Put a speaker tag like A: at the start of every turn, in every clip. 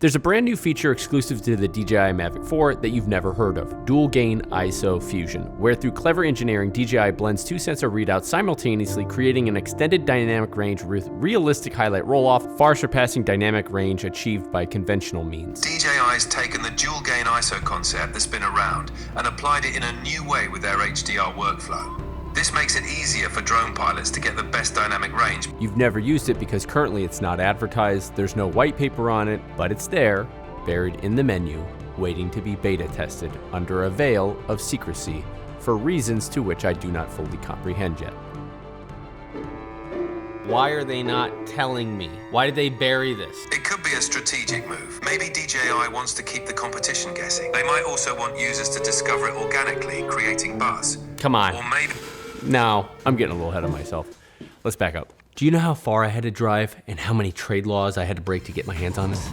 A: There's a brand new feature exclusive to the DJI Mavic 4 that you've never heard of, dual gain ISO fusion, where through clever engineering, DJI blends two sensor readouts simultaneously, creating an extended dynamic range with realistic highlight roll-off, far surpassing dynamic range achieved by conventional means.
B: DJI's taken the dual gain ISO concept that's been around and applied it in a new way with their HDR workflow. This makes it easier for drone pilots to get the best dynamic range.
A: You've never used it because currently it's not advertised, there's no white paper on it, but it's there, buried in the menu, waiting to be beta tested under a veil of secrecy for reasons to which I do not fully comprehend yet. Why are they not telling me? Why did they bury this?
B: It could be a strategic move. Maybe DJI wants to keep the competition guessing. They might also want users to discover it organically, creating buzz.
A: Come on.
B: Or maybe...
A: No, I'm getting a little ahead of myself. Let's back up. Do you know how far I had to drive and how many trade laws I had to break to get my hands on this?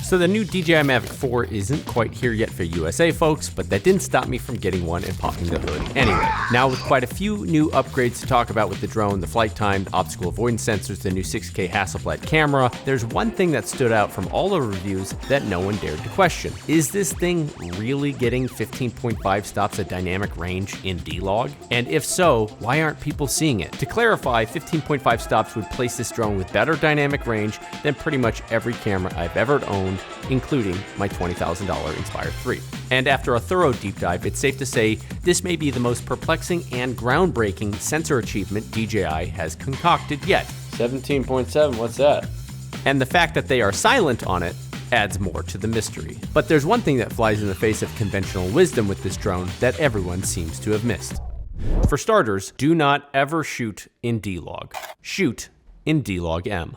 A: So the new DJI Mavic 4 isn't quite here yet for USA folks, but that didn't stop me from getting one and popping the hood. Anyway, now with quite a few new upgrades to talk about with the drone, the flight time, the obstacle avoidance sensors, the new 6K Hasselblad camera, there's one thing that stood out from all the reviews that no one dared to question. Is this thing really getting 15.5 stops of dynamic range in D-Log? And if so, why aren't people seeing it? To clarify, 15.5 stops would place this drone with better dynamic range than pretty much every camera I've ever owned, including my $20,000 Inspire 3. And after a thorough deep dive, it's safe to say this may be the most perplexing and groundbreaking sensor achievement DJI has concocted yet. 17.7, what's that? And the fact that they are silent on it adds more to the mystery. But there's one thing that flies in the face of conventional wisdom with this drone that everyone seems to have missed. For starters, do not ever shoot in D-Log. Shoot in D-LogM.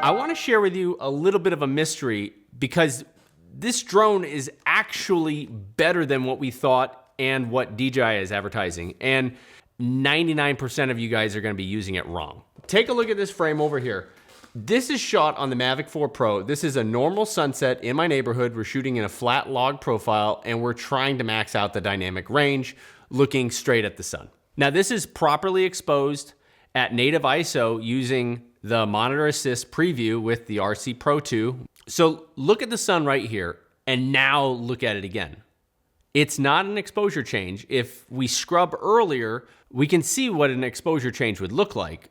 A: I want to share with you a little bit of a mystery because this drone is actually better than what we thought and what DJI is advertising. And 99% of you guys are going to be using it wrong. Take a look at this frame over here. This is shot on the Mavic 4 Pro. This is a normal sunset in my neighborhood. We're shooting in a flat log profile and we're trying to max out the dynamic range looking straight at the sun. Now this is properly exposed at native ISO using the Monitor Assist preview with the RC Pro 2. So look at the sun right here, and now look at it again. It's not an exposure change. If we scrub earlier, we can see what an exposure change would look like.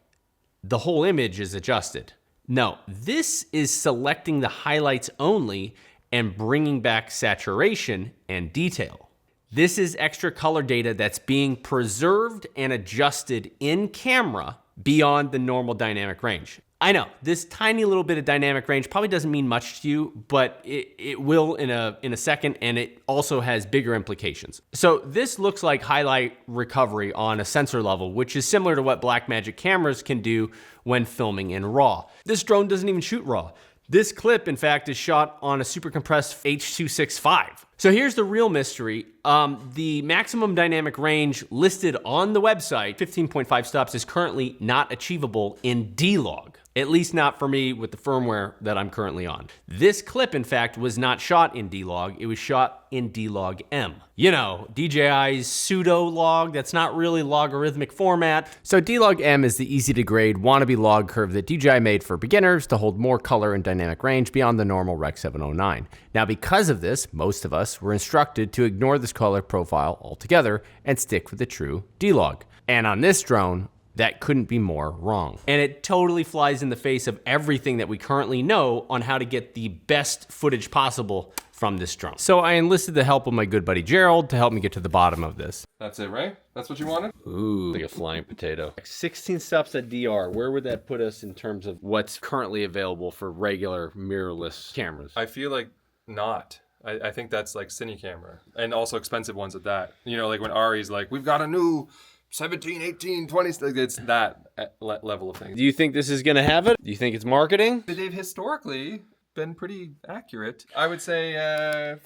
A: The whole image is adjusted. No, this is selecting the highlights only and bringing back saturation and detail. This is extra color data that's being preserved and adjusted in camera beyond the normal dynamic range. I know, this tiny little bit of dynamic range probably doesn't mean much to you, but it will in a second, and it also has bigger implications. So this looks like highlight recovery on a sensor level, which is similar to what Blackmagic cameras can do when filming in RAW. This drone doesn't even shoot RAW. This clip, in fact, is shot on a super compressed H.265. So here's the real mystery. The maximum dynamic range listed on the website, 15.5 stops, is currently not achievable in D-Log. At least not for me with the firmware that I'm currently on. This clip, in fact, was not shot in D-Log. It was shot in D-LogM. You know, DJI's pseudo log that's not really logarithmic format. So D-LogM is the easy to grade wannabe log curve that DJI made for beginners to hold more color and dynamic range beyond the normal Rec. 709. Now, because of this, most of us were instructed to ignore this color profile altogether and stick with the true D-Log. And on this drone, that couldn't be more wrong. And it totally flies in the face of everything that we currently know on how to get the best footage possible from this drone. So I enlisted the help of my good buddy Gerald to help me get to the bottom of this.
C: That's it, right? That's what you wanted?
A: Ooh, like a flying potato. 16 stops at DR, where would that put us in terms of what's currently available for regular mirrorless cameras?
C: I feel like not. I think that's like cine camera, and also expensive ones at that. You know, like when Ari's like, we've got a new 17, 18, 20, it's that level of thing.
A: Do you think this is gonna have it? Do you think it's marketing?
C: They've historically been pretty accurate. I would say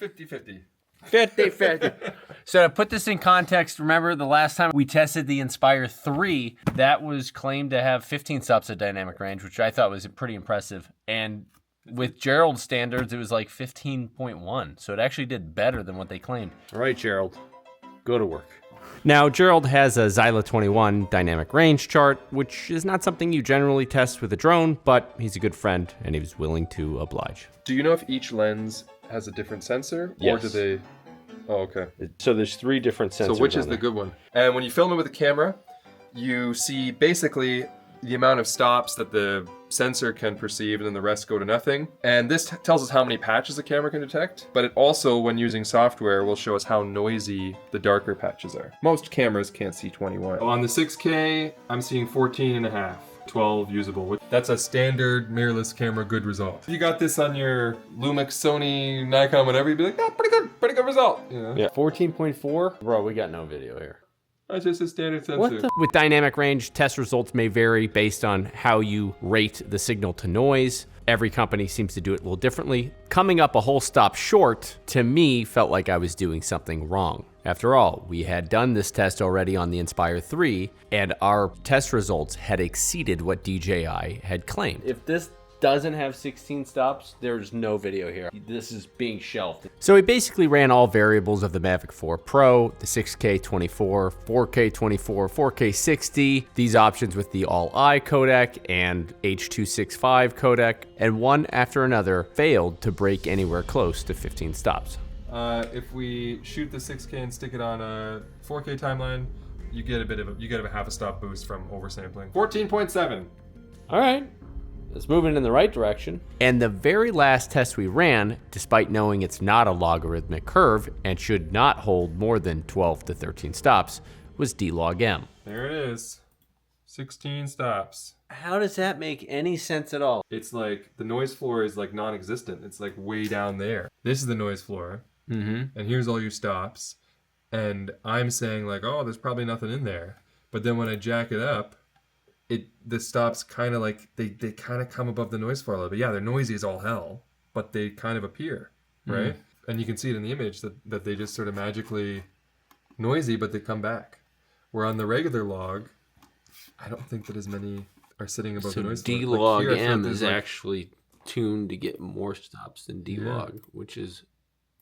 C: 50-50.
A: 50-50. So to put this in context, remember the last time we tested the Inspire 3, that was claimed to have 15 stops of dynamic range, which I thought was pretty impressive. And with Gerald's standards, it was like 15.1. So it actually did better than what they claimed. All right, Gerald, go to work. Now, Gerald has a Xyla 21 dynamic range chart, which is not something you generally test with a drone, but he's a good friend and he was willing to oblige.
C: Do you know if each lens has a different sensor?
A: Yes.
C: Or do they... Oh, okay.
A: So there's 3 different sensors.
C: So which is the good one? And when you film it with a camera, you see basically the amount of stops that the sensor can perceive, and then the rest go to nothing. And this tells us how many patches the camera can detect, but it also, when using software, will show us how noisy the darker patches are. Most cameras can't see 21. On the 6K, I'm seeing 14 and a half. 12 usable. That's a standard mirrorless camera good result. If you got this on your Lumix, Sony, Nikon, whatever, you'd be like, oh, pretty good result. You know?
A: Yeah, 14.4? Bro, we got no video here.
C: That's just a standard sensor.
A: With dynamic range, test results may vary based on how you rate the signal to noise. Every company seems to do it a little differently. Coming up a whole stop short, to me, felt like I was doing something wrong. After all, we had done this test already on the Inspire 3, and our test results had exceeded what DJI had claimed. If this doesn't have 16 stops, there's no video here. This is being shelved. So we basically ran all variables of the Mavic 4 Pro, the 6K 24, 4K 24, 4K 60, these options with the All-I codec and H.265 codec, and one after another failed to break anywhere close to 15 stops.
C: If we shoot the 6K and stick it on a 4K timeline, you get a half a stop boost from oversampling. 14.7.
A: All right. It's moving in the right direction. And the very last test we ran, despite knowing it's not a logarithmic curve and should not hold more than 12 to 13 stops, was D-LogM.
C: There it is. 16 stops.
A: How does that make any sense at all?
C: It's like the noise floor is like non-existent. It's like way down there. This is the noise floor. Mm-hmm. And here's all your stops. And I'm saying like, oh, there's probably nothing in there. But then when I jack it up, the stops kind of like, they kind of come above the noise floor a little bit. Yeah, they're noisy as all hell, but they kind of appear, right? Mm-hmm. And you can see it in the image that they just sort of magically noisy, but they come back. Where on the regular log, I don't think that as many are sitting above the noise floor.
A: D-LogM is actually tuned to get more stops than D-Log, which is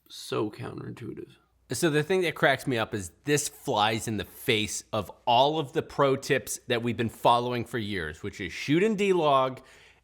A: so counterintuitive. So the thing that cracks me up is this flies in the face of all of the pro tips that we've been following for years, which is shoot in D-Log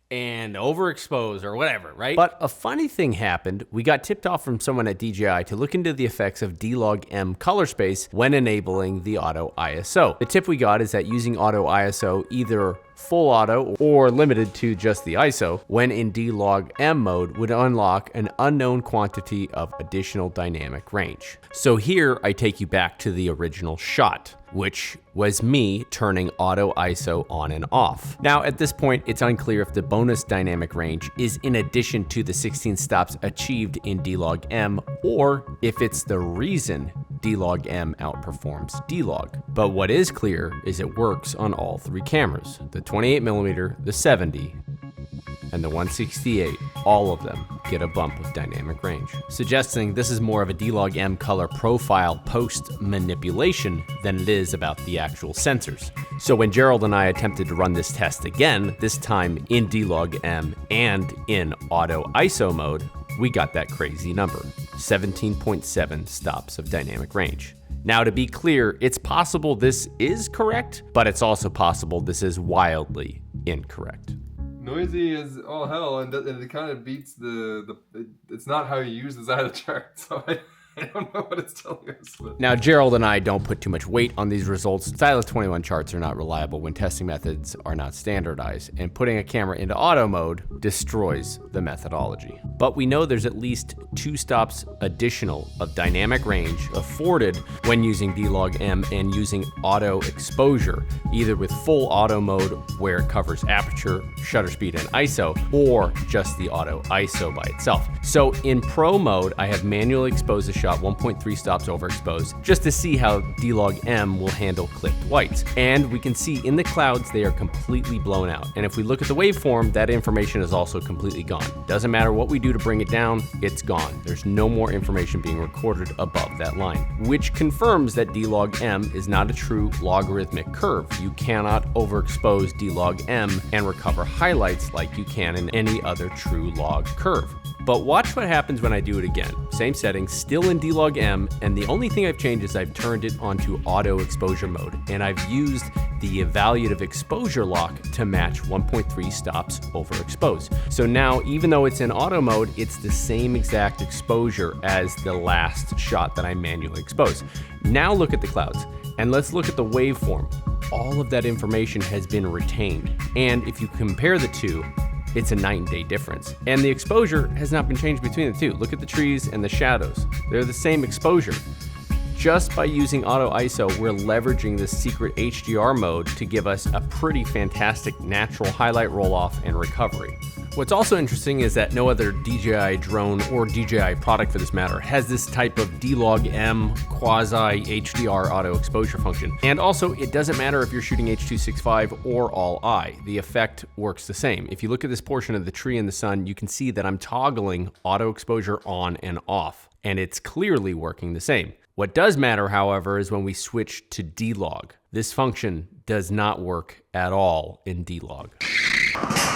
A: and overexpose or whatever, right? But a funny thing happened. We got tipped off from someone at DJI to look into the effects of D-LogM color space when enabling the auto ISO. The tip we got is that using auto ISO, either full auto or limited to just the ISO, when in D-LogM mode would unlock an unknown quantity of additional dynamic range. So here I take you back to the original shot, which was me turning auto ISO on and off. Now at this point, it's unclear if the bonus dynamic range is in addition to the 16 stops achieved in D-LogM, or if it's the reason D-LogM outperforms D-Log. But what is clear is it works on all 3 cameras, the 28mm, the 70, and the 168, all of them get a bump of dynamic range, suggesting this is more of a D-LogM color profile post manipulation than it is about the actual sensors. So when Gerald and I attempted to run this test again, this time in D-LogM and in auto ISO mode, we got that crazy number, 17.7 stops of dynamic range. Now, to be clear, it's possible this is correct, but it's also possible this is wildly incorrect.
C: Noisy as all hell, and it kind of beats it's not how you use the Xyla chart, so I don't know what it's telling us. But.
A: Now, Gerald and I don't put too much weight on these results. Xyla 21 charts are not reliable when testing methods are not standardized, and putting a camera into auto mode destroys the methodology. But we know there's at least 2 stops additional of dynamic range afforded when using D-LogM and using auto exposure, either with full auto mode where it covers aperture, shutter speed, and ISO, or just the auto ISO by itself. So in pro mode, I have manually exposed the shot 1.3 stops overexposed just to see how D-LogM will handle clipped whites. And we can see in the clouds they are completely blown out. And if we look at the waveform, that information is also completely gone. Doesn't matter what we do to bring it down, it's gone. There's no more information being recorded above that line, which confirms that D-LogM is not a true logarithmic curve. You cannot overexpose D-LogM and recover highlights like you can in any other true log curve. But watch what happens when I do it again. Same settings, still in in D-LogM, and the only thing I've changed is I've turned it onto auto exposure mode, and I've used the evaluative exposure lock to match 1.3 stops overexposed. So now, even though it's in auto mode, it's the same exact exposure as the last shot that I manually exposed. Now look at the clouds, and let's look at the waveform. All of that information has been retained, and if you compare the two, it's a night and day difference. And the exposure has not been changed between the two. Look at the trees and the shadows. They're the same exposure. Just by using auto ISO, we're leveraging this secret HDR mode to give us a pretty fantastic natural highlight roll-off and recovery. What's also interesting is that no other DJI drone or DJI product for this matter has this type of D-LogM quasi HDR auto exposure function. And also, it doesn't matter if you're shooting H.265 or all eye, the effect works the same. If you look at this portion of the tree in the sun, you can see that I'm toggling auto exposure on and off, and it's clearly working the same. What does matter, however, is when we switch to D-Log. This function does not work at all in D-Log.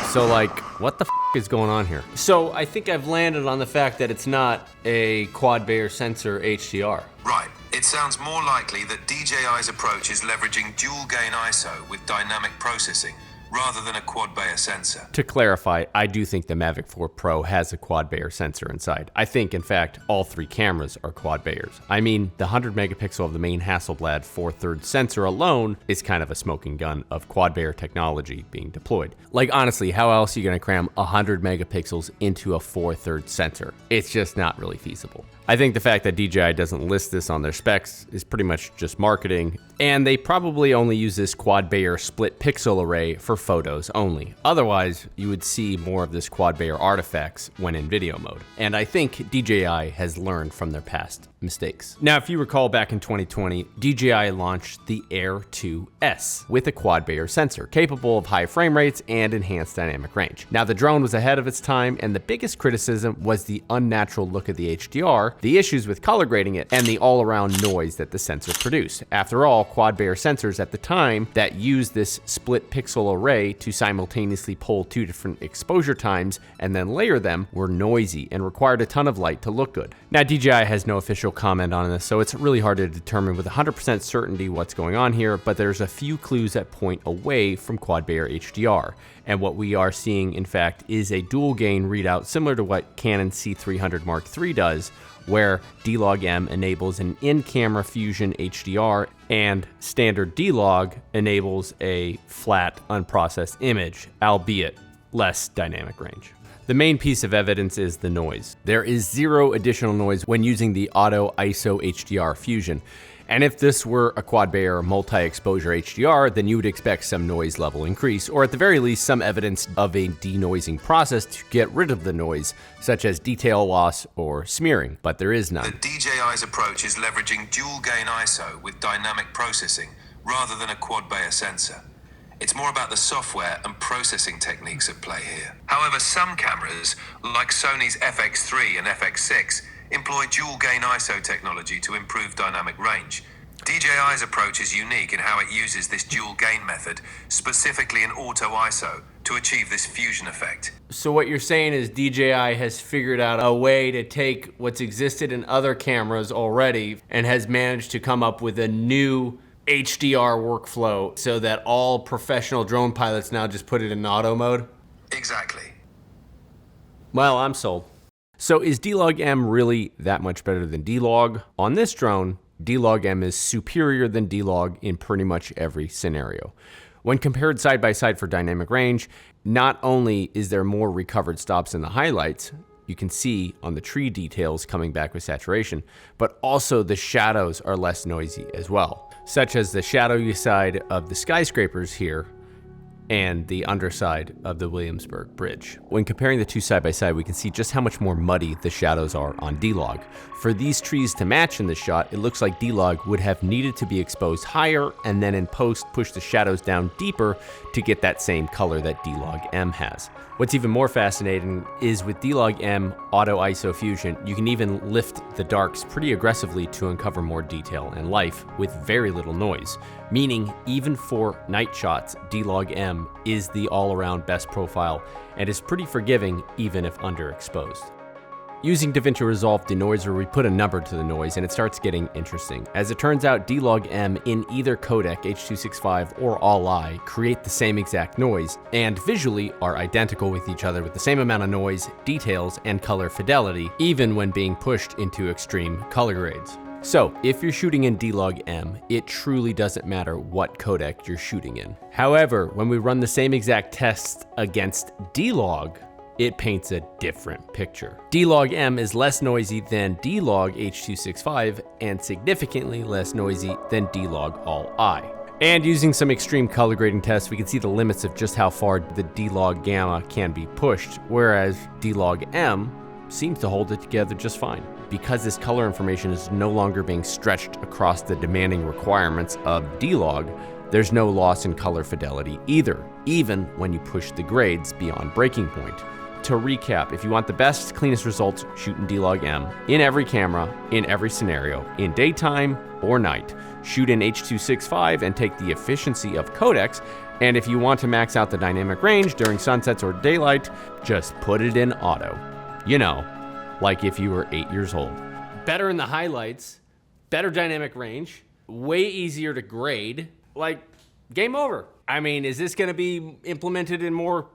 A: So like, what the is going on here? So I think I've landed on the fact that it's not a quad Bayer sensor HDR.
B: Right. It sounds more likely that DJI's approach is leveraging dual gain ISO with dynamic processing rather than a quad Bayer sensor.
A: To clarify, I do think the Mavic 4 Pro has a quad Bayer sensor inside. I think, in fact, all three cameras are quad Bayers. I mean, the 100 megapixel of the main Hasselblad 4/3 sensor alone is kind of a smoking gun of quad Bayer technology being deployed. Like, honestly, how else are you gonna cram 100 megapixels into a 4/3 sensor? It's just not really feasible. I think the fact that DJI doesn't list this on their specs is pretty much just marketing, and they probably only use this quad Bayer split pixel array for photos only. Otherwise, you would see more of this quad Bayer artifacts when in video mode. And I think DJI has learned from their past mistakes. Now, if you recall back in 2020, DJI launched the Air 2S with a quad Bayer sensor capable of high frame rates and enhanced dynamic range. Now, the drone was ahead of its time, and the biggest criticism was the unnatural look of the HDR, the issues with color grading it, and the all-around noise that the sensor produced. After all, quad Bayer sensors at the time that used this split pixel array to simultaneously pull two different exposure times and then layer them were noisy and required a ton of light to look good. Now, DJI has no official comment on this, so it's really hard to determine with 100% certainty what's going on here, but there's a few clues that point away from quad Bayer HDR. And what we are seeing, in fact, is a dual gain readout similar to what Canon C300 Mark III does, where D-LogM enables an in-camera fusion HDR and standard D-Log enables a flat, unprocessed image, albeit less dynamic range. The main piece of evidence is the noise. There is zero additional noise when using the Auto ISO HDR fusion. And if this were a quad Bayer multi-exposure HDR, then you would expect some noise level increase, or at the very least, some evidence of a denoising process to get rid of the noise, such as detail loss or smearing, but there is none.
B: The DJI's approach is leveraging dual gain ISO with dynamic processing rather than a quad Bayer sensor. It's more about the software and processing techniques at play here. However, some cameras, like Sony's FX3 and FX6, employ dual gain ISO technology to improve dynamic range. DJI's approach is unique in how it uses this dual gain method, specifically in auto ISO, to achieve this fusion effect.
A: So what you're saying is DJI has figured out a way to take what's existed in other cameras already and has managed to come up with a new HDR workflow so that all professional drone pilots now just put it in auto mode?
B: Exactly.
A: Well, I'm sold. So is D-LogM really that much better than D-Log? On this drone, D-LogM is superior than D-Log in pretty much every scenario. When compared side by side for dynamic range, not only is there more recovered stops in the highlights, you can see on the tree details coming back with saturation, but also the shadows are less noisy as well, such as the shadowy side of the skyscrapers here and the underside of the Williamsburg Bridge. When comparing the two side by side, we can see just how much more muddy the shadows are on D-Log. For these trees to match in this shot, it looks like D-Log would have needed to be exposed higher and then in post push the shadows down deeper to get that same color that D-LogM has. What's even more fascinating is with D-LogM Auto ISO Fusion, you can even lift the darks pretty aggressively to uncover more detail and life with very little noise, meaning even for night shots, D-LogM is the all-around best profile and is pretty forgiving even if underexposed. Using DaVinci Resolve denoiser, we put a number to the noise and it starts getting interesting. As it turns out, D-LogM in either codec, H.265 or All-I, create the same exact noise and visually are identical with each other with the same amount of noise, details, and color fidelity, even when being pushed into extreme color grades. So, if you're shooting in D-LogM, it truly doesn't matter what codec you're shooting in. However, when we run the same exact tests against D-Log, it paints a different picture. D-LogM is less noisy than D-Log H.265 and significantly less noisy than D-Log All-I. And using some extreme color grading tests, we can see the limits of just how far the D-Log gamma can be pushed, whereas D-LogM seems to hold it together just fine. Because this color information is no longer being stretched across the demanding requirements of D-Log, there's no loss in color fidelity either, even when you push the grades beyond breaking point. To recap, if you want the best, cleanest results, shoot in D-LogM in every camera, in every scenario, in daytime or night. Shoot in H.265 and take the efficiency of codecs, and if you want to max out the dynamic range during sunsets or daylight, just put it in auto. You know, like if you were 8 years old. Better in the highlights, better dynamic range, way easier to grade, like game over. I mean, is this gonna be implemented in more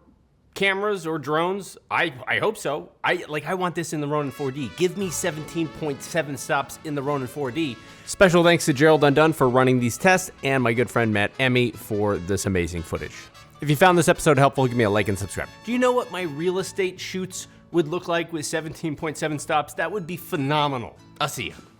A: cameras or drones? I hope so. I want this in the Ronin 4D. Give me 17.7 stops in the Ronin 4D. Special thanks to Gerald Undone for running these tests and my good friend Matt Emmy for this amazing footage. If you found this episode helpful, give me a like and subscribe. Do you know what my real estate shoots would look like with 17.7 stops? That would be phenomenal. I'll see you.